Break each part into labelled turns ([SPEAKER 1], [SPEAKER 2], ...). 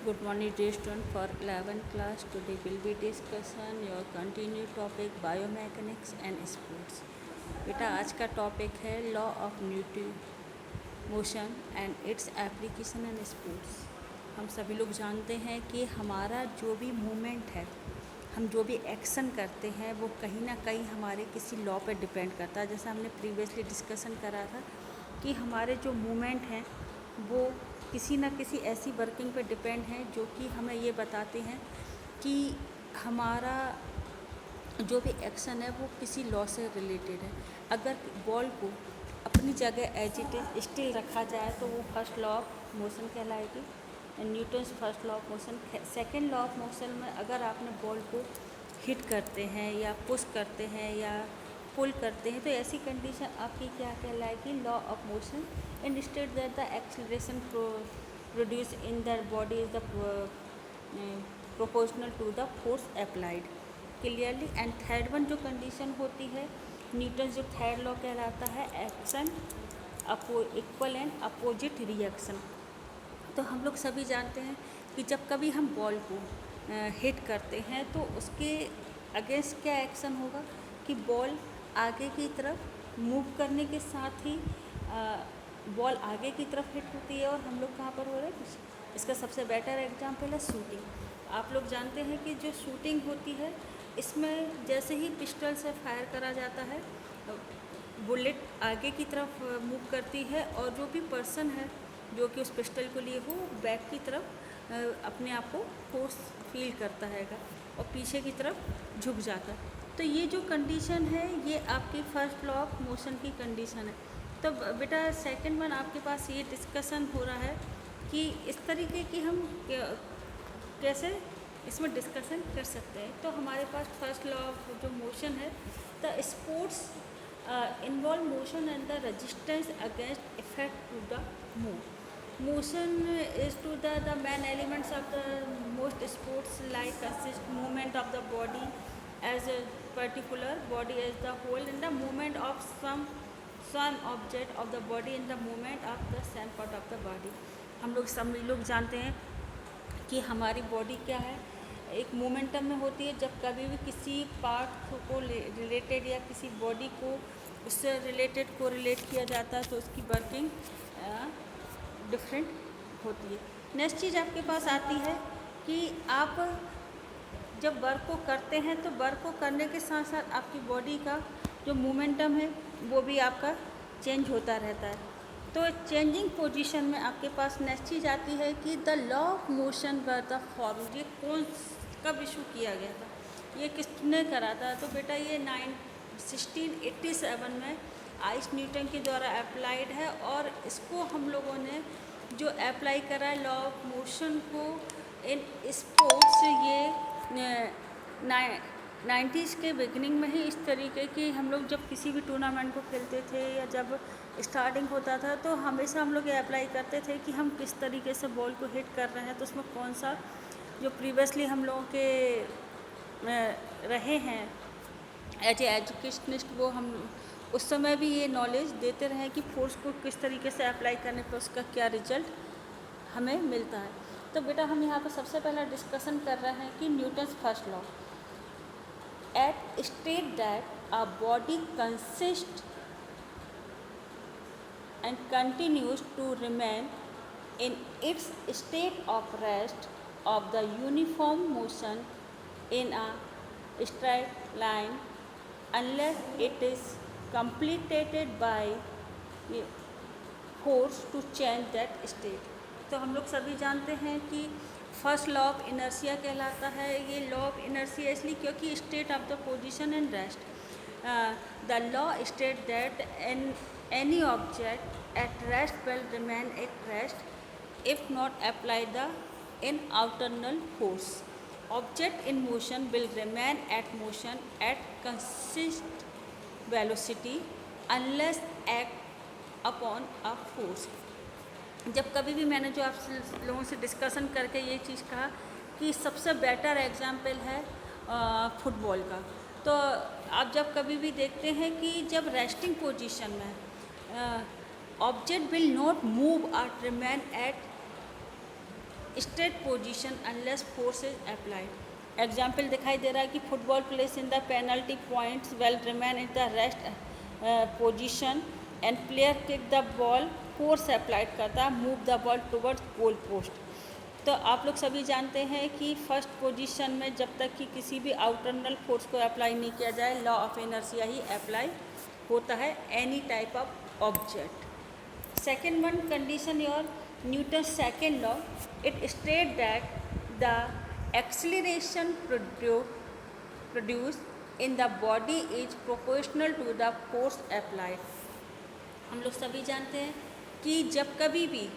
[SPEAKER 1] Good morning, dear student. For 11th class, today will be discussion your continued topic biomechanics and sports. बेटा आज का topic है law of Newton motion and its application and sports. हम सभी लोग जानते हैं कि हमारा जो भी मूवमेंट है, हम जो भी एक्शन करते हैं वो कहीं ना कहीं हमारे किसी लॉ पर डिपेंड करता है। जैसा हमने प्रीवियसली डिस्कशन करा था कि हमारे जो मूवमेंट हैं वो किसी न किसी ऐसी वर्किंग पे डिपेंड है जो कि हमें ये बताते हैं कि हमारा जो भी एक्शन है वो किसी लॉ से रिलेटेड है। अगर बॉल को अपनी जगह एज इट इज स्टिल रखा जाए तो वो फर्स्ट लॉ ऑफ मोशन कहलाएगी, Newton's first law of motion. Second law of motion में अगर आपने बॉल को हिट करते हैं या पुश करते हैं या पुल करते हैं तो ऐसी कंडीशन आपकी क्या कहलाएगी, law of motion. And state that the acceleration produce in the body is the proportional to the force applied clearly. And third one जो कंडीशन होती है, न्यूटन जो थर्ड लॉ कहलाता है, action equal and opposite reaction. तो हम लोग सभी जानते हैं कि जब कभी हम बॉल को हिट करते हैं तो उसके अगेंस्ट क्या एक्शन होगा कि बॉल आगे की तरफ मूव करने के साथ ही बॉल आगे की तरफ हिट होती है और हम लोग कहाँ पर हो रहे हैं। इसका सबसे बेटर एग्जांपल है शूटिंग। आप लोग जानते हैं कि जो शूटिंग होती है इसमें जैसे ही पिस्टल से फायर करा जाता है बुलेट आगे की तरफ मूव करती है और जो भी पर्सन है जो कि उस पिस्टल को लिए हो बैक की तरफ अपने आप को फोर्स फील करता है और पीछे की तरफ झुक जाता है। तो ये जो कंडीशन है ये आपकी फर्स्ट लॉ ऑफ मोशन की कंडीशन है। तो बेटा सेकंड वन आपके पास ये डिस्कशन हो रहा है कि इस तरीके की हम कैसे इसमें डिस्कशन कर सकते हैं। तो हमारे पास फर्स्ट लॉ ऑफ जो मोशन है, the sports involve motion and the resistance against effect to the move. Motion is to the main elements of the most sports like consist movement of the body as a particular body as the whole and the movement of some object of the body in the movement of the same part of the body। हम लोग सभी लोग जानते हैं कि हमारी body क्या है, एक मोमेंटम में होती है। जब कभी भी किसी पार्ट को रिलेटेड या किसी बॉडी को उससे रिलेटेड को रिलेट किया जाता है तो उसकी वर्किंग डिफरेंट होती है। नेक्स्ट चीज़ आपके पास आती है कि आप जब वर्क को करते हैं तो वर्क को करने के साथ साथ आपकी बॉडी का जो मोमेंटम है वो भी आपका चेंज होता रहता है। तो चेंजिंग पोजीशन में आपके पास नेक्स्ट चीज़ आती है कि the law of motion were the form. ये कब इशू किया गया था, ये किसने करा था? तो बेटा ये 1687 में आइस न्यूटन के द्वारा अप्लाइड है और इसको हम लोगों ने जो अप्लाई करा है लॉ ऑफ मोशन को इन स्पोर्ट्स, ये 90s के बिगिनिंग में ही इस तरीके की हम लोग जब किसी भी टूर्नामेंट को खेलते थे या जब स्टार्टिंग होता था तो हमेशा हम लोग ये अप्लाई करते थे कि हम किस तरीके से बॉल को हिट कर रहे हैं। तो उसमें कौन सा जो प्रीवियसली हम लोगों के रहे हैं एज ए एजुकेशनिस्ट वो हम उस समय भी ये नॉलेज देते रहे कि फोर्स को किस तरीके से अप्लाई करने पर उसका क्या रिजल्ट हमें मिलता है। तो बेटा हम यहाँ पर सबसे पहला डिस्कशन कर रहे हैं कि Newton's first law it state that a body consist and continues to remain in its state of rest of the uniform motion in a straight line unless it is completed by force to change that state। तो हम लोग सभी जानते हैं कि first law of inertia कहलाता है। ये लॉ ऑफ इनर्शिया इसलिए क्योंकि state of the position and rest, the law state that any object at rest will remain at rest if not apply the in outernal force. Object in motion will remain at motion at constant velocity unless act upon a force। जब कभी भी मैंने जो आप लोगों से discussion करके ये चीज़ कहा कि सबसे बेटर एग्जाम्पल है फुटबॉल का। तो आप जब कभी भी देखते हैं कि जब रेस्टिंग पोजीशन में ऑब्जेक्ट विल नॉट मूव और remain at state position unless force is applied. Example दिखाई दे रहा है कि football place in the penalty points well remain in the rest position and player kick the ball, force applied करता है, move the ball towards goal post. तो आप लोग सभी जानते हैं कि फर्स्ट पोजीशन में जब तक कि किसी भी आउटरनल फोर्स को अप्लाई नहीं किया जाए, लॉ ऑफ इनर्शिया ही अप्लाई होता है any type of object. Second one condition your Newton second law, it state that the acceleration produce in the body is proportional to the force applied. हम लोग सभी जानते हैं कि जब कभी भी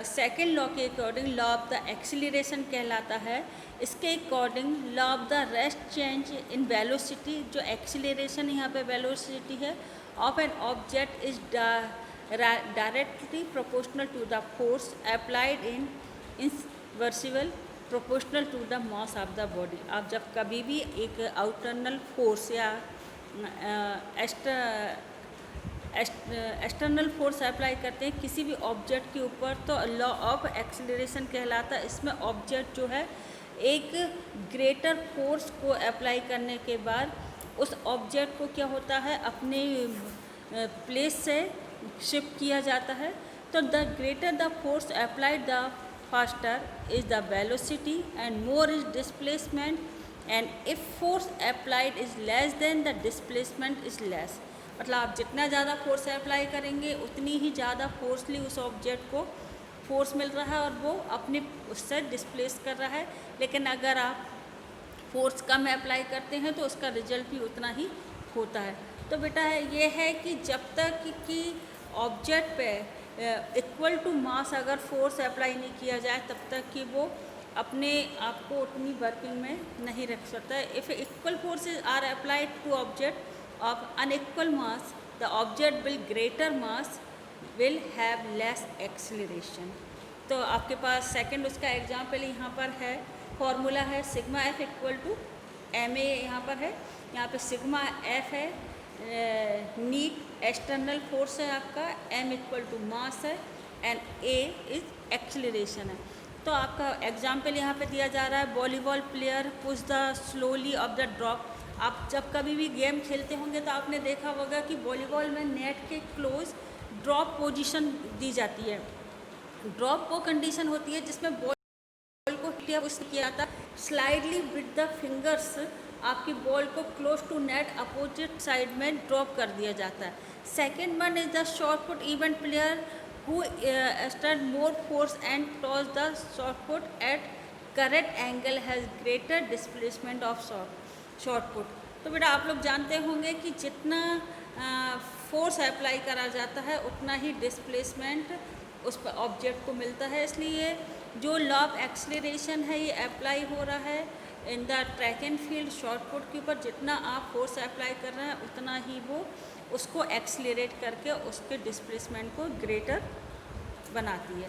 [SPEAKER 1] सेकेंड लॉ के according law of the acceleration कहलाता है, इसके according law of the rest change in velocity, जो एक्सीलरेशन यहाँ पे वेलोसिटी है of an object is directly proportional to the force applied in inversely proportional to the mass of the body. आप जब कभी भी एक आउटरनल फोर्स या एक्सटर्नल फोर्स अप्लाई करते हैं किसी भी ऑब्जेक्ट के ऊपर, तो लॉ ऑफ एक्सीलरेशन कहलाता है। इसमें ऑब्जेक्ट जो है एक ग्रेटर फोर्स को अप्लाई करने के बाद उस ऑब्जेक्ट को क्या होता है, अपने प्लेस से शिफ्ट किया जाता है। तो the greater the force applied the faster is the velocity and more is displacement, and if force applied is less than the displacement is less. मतलब आप जितना ज़्यादा फोर्स अप्लाई करेंगे उतनी ही ज़्यादा फोर्सली उस ऑब्जेक्ट को फोर्स मिल रहा है और वो अपने उससे डिस्प्लेस कर रहा है। लेकिन अगर आप फोर्स कम अप्लाई करते हैं तो उसका रिजल्ट भी उतना ही होता है। तो बेटा ये है कि जब तक कि ऑब्जेक्ट पे इक्वल टू मास अगर फोर्स अप्लाई नहीं किया जाए तब तक कि वो अपने आप को उतनी वर्किंग में नहीं रख सकता है। If equal forces are applied to object of unequal mass, the object with greater mass will have less acceleration। तो आपके पास सेकंड उसका एग्जाम्पल यहाँ पर है, फॉर्मूला है sigma F equal to M A. यहाँ पर है, यहाँ पे सिग्मा एफ है नीट एक्सटर्नल फोर्स है आपका, एम इक्वल टू मास है एंड ए इज एक्सीलरेशन है। तो आपका एग्जाम्पल यहाँ पे दिया जा रहा है, volleyball player push the slowly of the drop. आप जब कभी भी गेम खेलते होंगे तो आपने देखा होगा कि वॉलीबॉल में नेट के क्लोज ड्रॉप पोजीशन दी जाती है। ड्रॉप वो कंडीशन होती है जिसमें बॉल को किया जाता है स्लाइडली विद द फिंगर्स, आपकी बॉल को close to net opposite side में ड्रॉप कर दिया जाता है। Second one is the shot put event player who exert more force and toss the shot put at correct angle has greater displacement of shot put. तो बेटा आप लोग जानते होंगे कि जितना फोर्स अप्लाई करा जाता है उतना ही डिस्प्लेसमेंट उस पर ऑब्जेक्ट को मिलता है। इसलिए जो लॉ ऑफ एक्सीलरेशन है ये अप्लाई हो रहा है in the track and field short put के ऊपर। जितना आप फोर्स अप्लाई कर रहे हैं उतना ही वो उसको एक्सीलरेट करके उसके डिस्प्लेसमेंट को ग्रेटर बनाती है।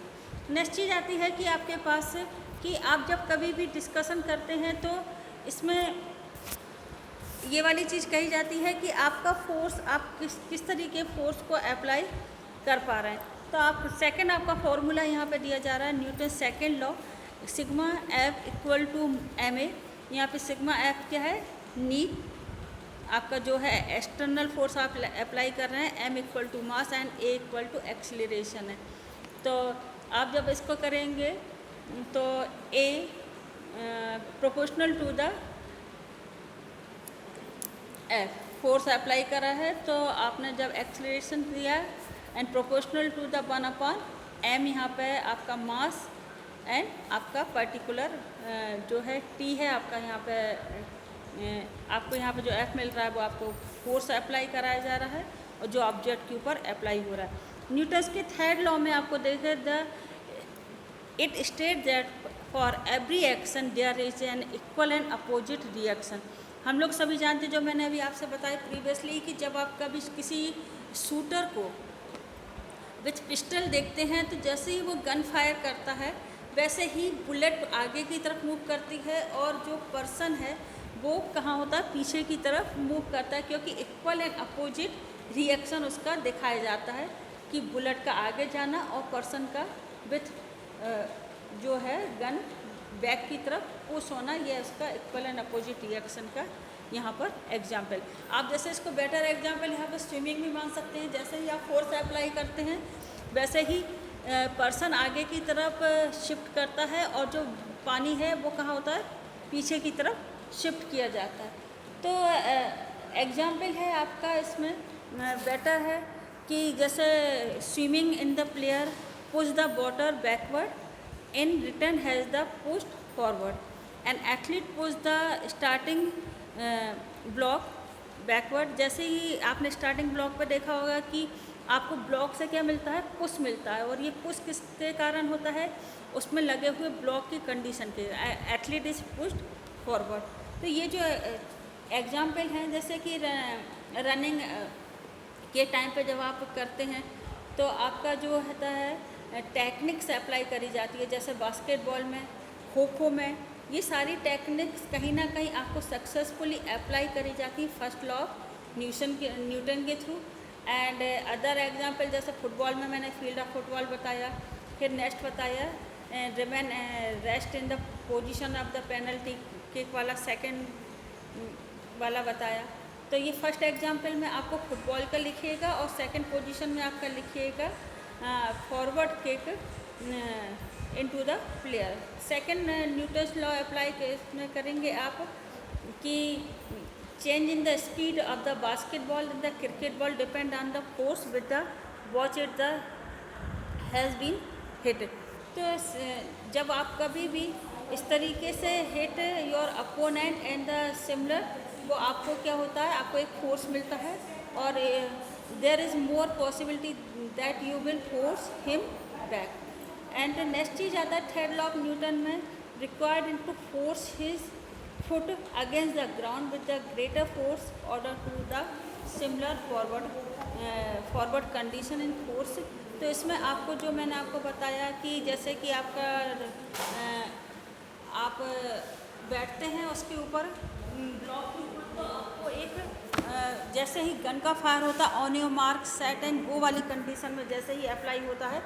[SPEAKER 1] नेक्स्ट चीज़ आती है कि आपके पास कि आप जब कभी भी डिस्कशन करते हैं तो इसमें ये वाली चीज़ कही जाती है कि आपका फोर्स आप किस तरीके फोर्स को अप्लाई कर पा रहे हैं। तो आप सेकंड आपका फॉर्मूला यहाँ पे दिया जा रहा है Newton second law, sigma F equal to M A. यहाँ पे सिग्मा एफ क्या है, नी आपका जो है एक्सटर्नल फोर्स आप अप्लाई कर रहे हैं, M equal to mass and A equal to acceleration है। तो आप जब इसको करेंगे तो A proportional to the F force apply करा है, तो आपने जब एक्सीलरेशन दिया and proportional to the 1/m, यहाँ पे आपका मास एंड आपका पर्टिकुलर जो है टी है आपका, यहाँ पे आपको यहाँ पे जो एफ मिल रहा है वो आपको फोर्स अप्लाई कराया जा रहा है और जो ऑब्जेक्ट के ऊपर अप्लाई हो रहा है। न्यूटन्स के थर्ड लॉ में आपको देखे it state that for every action there is an equal and opposite reaction. हम लोग सभी जानते हैं, जो मैंने अभी आपसे बताया प्रीवियसली, कि जब आप कभी किसी शूटर को विथ पिस्टल देखते हैं तो जैसे ही वो गन फायर करता है वैसे ही बुलेट आगे की तरफ मूव करती है और जो पर्सन है वो कहाँ होता है, पीछे की तरफ मूव करता है, क्योंकि इक्वल एंड अपोजिट रिएक्शन उसका दिखाया जाता है कि बुलेट का आगे जाना और पर्सन का विथ जो है गन बैक की तरफ पुश होना, ये उसका इक्वल एंड अपोजिट रिएक्शन का यहाँ पर एग्जाम्पल। आप जैसे इसको बेटर एग्जाम्पल यहाँ पर स्विमिंग भी मान सकते हैं। जैसे ही आप फोर्स अप्लाई करते हैं वैसे ही पर्सन आगे की तरफ शिफ्ट करता है और जो पानी है वो कहाँ होता है, पीछे की तरफ शिफ्ट किया जाता है। तो एग्जाम्पल है आपका इसमें बेटर है कि जैसे swimming in the player push the water backward in return has the pushed forward and athlete push the starting block backward. जैसे ही आपने स्टार्टिंग ब्लॉक पर देखा होगा कि आपको ब्लॉक से क्या मिलता है, पुश मिलता है, और ये पुश किसके कारण होता है, उसमें लगे हुए ब्लॉक की कंडीशन के, एथलीट इज पुश्ड फॉरवर्ड। तो ये जो एग्जाम्पल हैं जैसे कि रनिंग के टाइम पे जब आप करते हैं तो आपका जो होता है टेक्निक्स अप्लाई करी जाती है। जैसे बास्केटबॉल में, खो खो में, ये सारी टेक्निक्स कहीं ना कहीं आपको सक्सेसफुली अप्लाई करी जाती है फर्स्ट लॉ ऑफ न्यूटन के थ्रू। एंड अदर एग्जाम्पल जैसे फुटबॉल में मैंने फील्ड ऑफ फुटबॉल बताया, फिर नेक्स्ट बताया remain rest in the position of the penalty kick वाला, सेकंड वाला बताया। तो ये फर्स्ट एग्जाम्पल में आपको फुटबॉल का लिखिएगा और सेकंड पोजीशन में आपका लिखिएगा forward kick into the player. Second Newton's law apply में करेंगे आप कि change in the speed of the basketball and the cricket ball depend on the force with the watch it the has been hit। तो जब आप कभी भी इस तरीके से hit your opponent and the similar, वो आपको क्या होता है, आपको एक फोर्स मिलता है और there is more possibility that you will force him back. And next चीज़ आता है थर्ड लॉ ऑफ न्यूटन में, required in to force his foot against the ground with the greater force order to the similar forward condition in force। तो इसमें आपको जो मैंने आपको बताया कि जैसे कि आपका आप बैठते हैं उसके ऊपर ब्लॉक के ऊपर, तो आपको एक जैसे ही गन का फायर होता है on your mark set and go वाली कंडीशन में जैसे ही अप्लाई होता है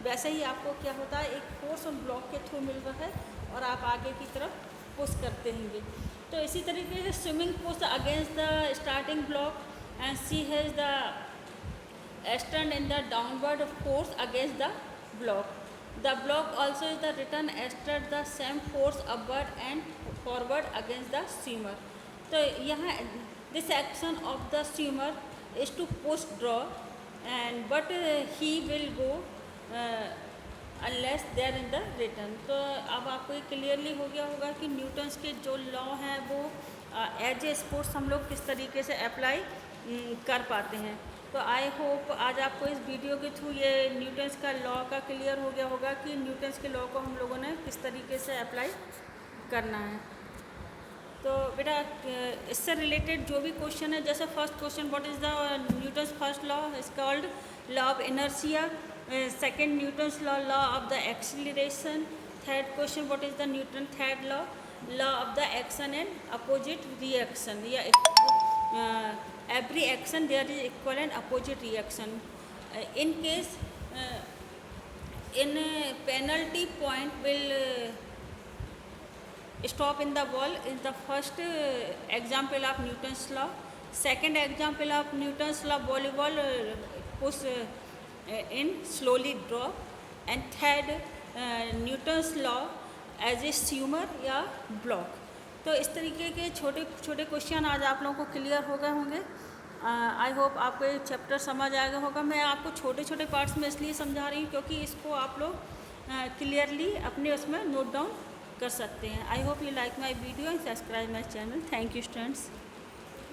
[SPEAKER 1] वैसे ही आपको क्या होता है, एक फोर्स उन ब्लॉक के थ्रू मिल रहा है और आप आगे की तरफ पुश करते होंगे। तो इसी तरीके से swimming push against the starting block and she has the stand in the downward force against the block. The block also is the return exert the same force upward and forward against the swimmer. तो यहाँ this action of the swimmer is to push draw and but he will go unless there in the return. तो अब आपको ये clearly हो गया होगा कि न्यूटन्स के जो लॉ हैं वो एज ए स्पोर्ट्स हम लोग किस तरीके से अप्लाई कर पाते हैं। तो आई होप आज आपको इस वीडियो के थ्रू ये न्यूटन्स का लॉ का क्लियर हो गया होगा कि न्यूटन्स के लॉ को हम लोगों ने किस तरीके से अप्लाई करना है। तो बेटा इससे रिलेटेड जो भी क्वेश्चन है, जैसे first question what is the Newton's first law is called law of inertia, second Newton's law of the acceleration। third question what is the Newton third law of the action and opposite reaction। every action there is equal and opposite reaction। in case in penalty point will stop in the ball is the first example of Newton's law। second example of Newton's law volleyball push in slowly drop and third Newton's law as a swimmer या block. तो इस तरीके के छोटे छोटे question आज आप लोगों को क्लियर हो गए होंगे। आई होप आपको ये चैप्टर समझ आ गया होगा। मैं आपको छोटे छोटे पार्ट्स में इसलिए समझा रही हूँ क्योंकि इसको आप लोग क्लियरली अपने उसमें नोट डाउन कर सकते हैं। I hope you like my video and subscribe my channel. Thank you students.